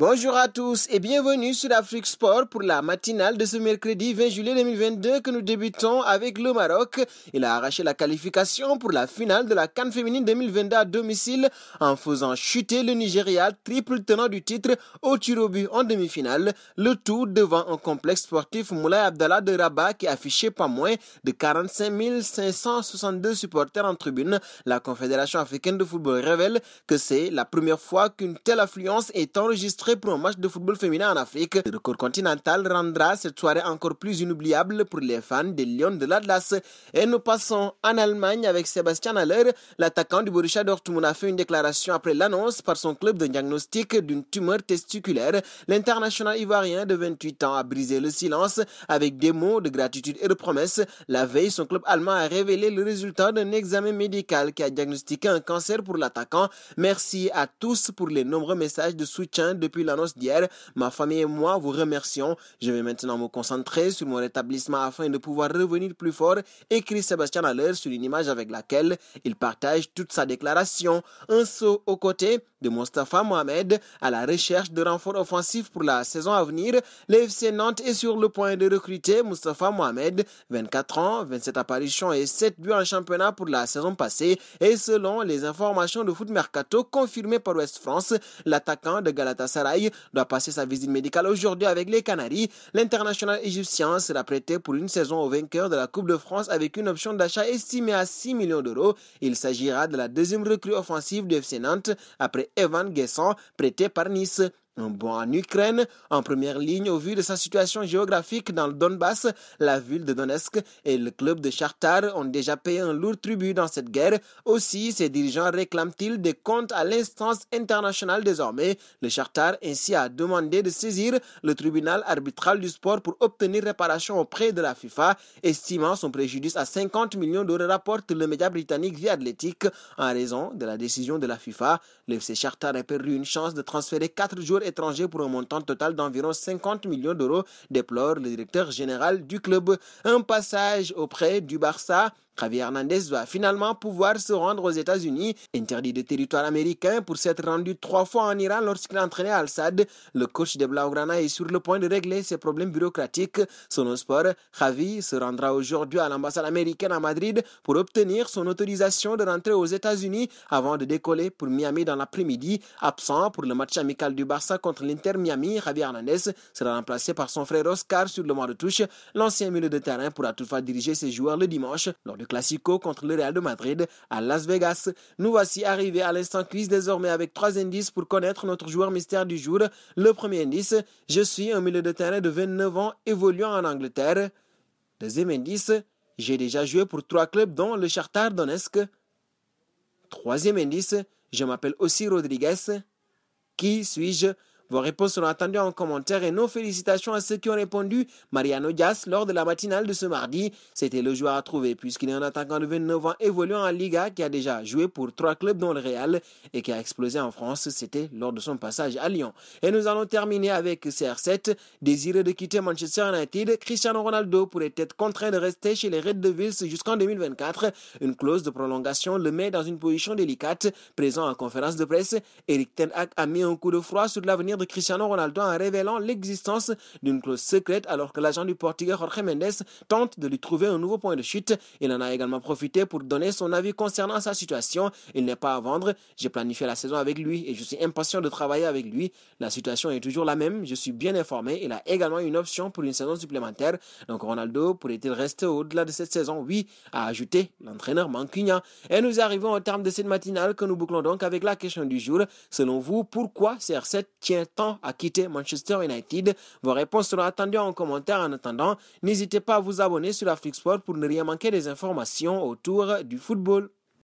Bonjour à tous et bienvenue sur Afrique Sport pour la matinale de ce mercredi 20 juillet 2022 que nous débutons avec le Maroc. Il a arraché la qualification pour la finale de la CAN féminine 2022 à domicile en faisant chuter le Nigeria, triple tenant du titre, au tir au but en demi-finale. Le tout devant un complexe sportif Moulay Abdallah de Rabat qui affichait pas moins de 45 562 supporters en tribune. La Confédération africaine de football révèle que c'est la première fois qu'une telle affluence est enregistrée pour un match de football féminin en Afrique. Le record continental rendra cette soirée encore plus inoubliable pour les fans des Lions de l'Atlas. Et nous passons en Allemagne avec Sébastien Haller. L'attaquant du Borussia Dortmund a fait une déclaration après l'annonce par son club d'un diagnostic d'une tumeur testiculaire. L'international ivoirien de 28 ans a brisé le silence avec des mots de gratitude et de promesses. La veille, son club allemand a révélé le résultat d'un examen médical qui a diagnostiqué un cancer pour l'attaquant. Merci à tous pour les nombreux messages de soutien depuis l'annonce d'hier. Ma famille et moi vous remercions. Je vais maintenant me concentrer sur mon rétablissement afin de pouvoir revenir plus fort, écrit Sébastien Haller sur une image avec laquelle il partage toute sa déclaration. Un saut aux côtés de Mostafa Mohamed à la recherche de renforts offensifs pour la saison à venir. Le FC Nantes est sur le point de recruter Mostafa Mohamed, 24 ans, 27 apparitions et 7 buts en championnat pour la saison passée. Et selon les informations de Foot Mercato confirmées par Ouest France, l'attaquant de Galatasaray doit passer sa visite médicale aujourd'hui avec les Canaries. L'international égyptien sera prêté pour une saison au vainqueur de la Coupe de France avec une option d'achat estimée à 6 millions d'euros. Il s'agira de la deuxième recrue offensive du FC Nantes après Evan Guessant, prêté par Nice. Un bond en Ukraine, en première ligne au vu de sa situation géographique dans le Donbass, la ville de Donetsk et le club de Shakhtar ont déjà payé un lourd tribut dans cette guerre. Aussi, ses dirigeants réclament-ils des comptes à l'instance internationale désormais. Le Shakhtar ainsi a demandé de saisir le tribunal arbitral du sport pour obtenir réparation auprès de la FIFA, estimant son préjudice à 50 millions d'euros, rapporte le média britannique The Athletic. En raison de la décision de la FIFA, le FC Shakhtar a perdu une chance de transférer 4 joueurs étrangers pour un montant total d'environ 50 millions d'euros, déplore le directeur général du club. Un passage auprès du Barça. Javier Hernandez va finalement pouvoir se rendre aux États-Unis. Interdit de territoire américain pour s'être rendu 3 fois en Iran lorsqu'il entraînait Al-Sadd, le coach de Blaugrana est sur le point de régler ses problèmes bureaucratiques. Selon Sport, Javi se rendra aujourd'hui à l'ambassade américaine à Madrid pour obtenir son autorisation de rentrer aux États-Unis avant de décoller pour Miami dans l'après-midi. Absent pour le match amical du Barça contre l'Inter Miami, Javier Hernandez sera remplacé par son frère Oscar sur le banc de touche. L'ancien milieu de terrain pourra toutefois diriger ses joueurs le dimanche lors du Classico contre le Real de Madrid à Las Vegas. Nous voici arrivés à l'instant quiz désormais avec 3 indices pour connaître notre joueur mystère du jour. Le premier indice, je suis un milieu de terrain de 29 ans évoluant en Angleterre. Deuxième indice, j'ai déjà joué pour 3 clubs dont le Shakhtar Donetsk. Troisième indice, je m'appelle aussi Rodriguez. Qui suis-je? Vos réponses seront attendues en commentaire et nos félicitations à ceux qui ont répondu. Mariano Diaz lors de la matinale de ce mardi, c'était le joueur à trouver puisqu'il est un attaquant de 29 ans évoluant en Liga qui a déjà joué pour 3 clubs dont le Real et qui a explosé en France, c'était lors de son passage à Lyon. Et nous allons terminer avec CR7. Désiré de quitter Manchester United, Cristiano Ronaldo pourrait être contraint de rester chez les Red Devils jusqu'en 2024. Une clause de prolongation le met dans une position délicate. Présent en conférence de presse, Erik ten Hag a mis un coup de froid sur l'avenir de Cristiano Ronaldo en révélant l'existence d'une clause secrète alors que l'agent du Portugais Jorge Mendes tente de lui trouver un nouveau point de chute. Il en a également profité pour donner son avis concernant sa situation. Il n'est pas à vendre. J'ai planifié la saison avec lui et je suis impatient de travailler avec lui. La situation est toujours la même. Je suis bien informé. Il a également une option pour une saison supplémentaire. Donc Ronaldo pourrait-il rester au-delà de cette saison? Oui, a ajouté l'entraîneur mancunien. Et nous arrivons au terme de cette matinale que nous bouclons donc avec la question du jour. Selon vous, pourquoi CR7 tient tant à quitter Manchester United? Vos réponses seront attendues en commentaire. En attendant, n'hésitez pas à vous abonner sur Afrique Sport pour ne rien manquer des informations autour du football.